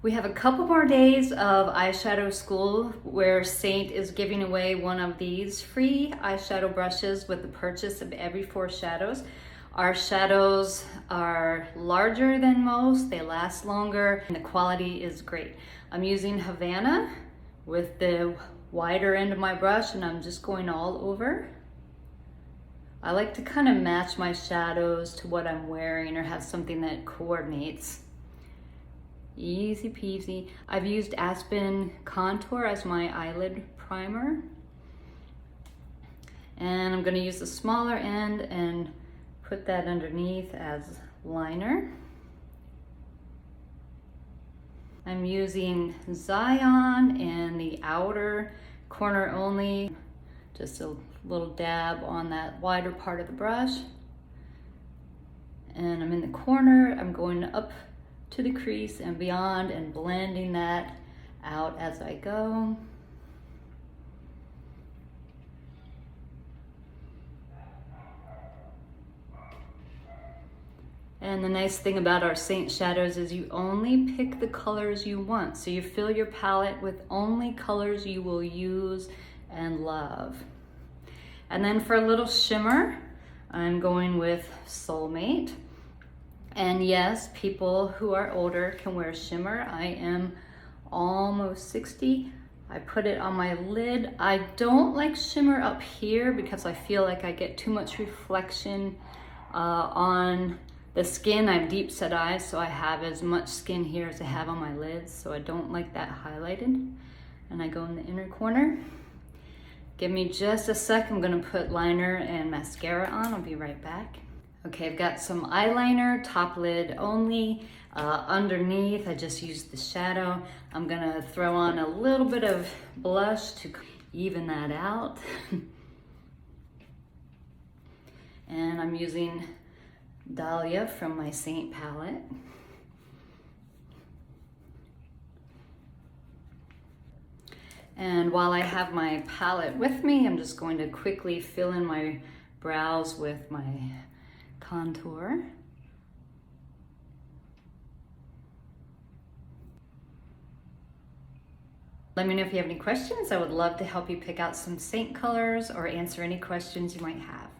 We have a couple more days of eyeshadow school where Seint is giving away one of these free eyeshadow brushes with the purchase of every 4 shadows. Our shadows are larger than most, they last longer, and the quality is great. I'm using Havana with the wider end of my brush, and I'm just going all over. I like to kind of match my shadows to what I'm wearing or have something that coordinates. Easy peasy. I've used Aspen Contour as my eyelid primer. And I'm going to use the smaller end and put that underneath as liner. I'm using Zion in the outer corner only. Just a little dab on that wider part of the brush. And I'm in the corner. I'm going up to the crease and beyond and blending that out as I go. And the nice thing about our Seint shadows is you only pick the colors you want. So you fill your palette with only colors you will use and love. And then for a little shimmer, I'm going with Soulmate. And yes, people who are older can wear shimmer. I am almost 60. I put it on my lid. I don't like shimmer up here because I feel like I get too much reflection on the skin. I have deep set eyes, so I have as much skin here as I have on my lids, so I don't like that highlighted. And I go in the inner corner. Give me just a sec. I'm gonna put liner and mascara on. I'll be right back. Okay, I've got some eyeliner, top lid only. Underneath, I just used the shadow. I'm gonna throw on a little bit of blush to even that out. And I'm using Dahlia from my Seint palette. And while I have my palette with me, I'm just going to quickly fill in my brows with my contour. Let me know if you have any questions. I would love to help you pick out some Seint colors or answer any questions you might have.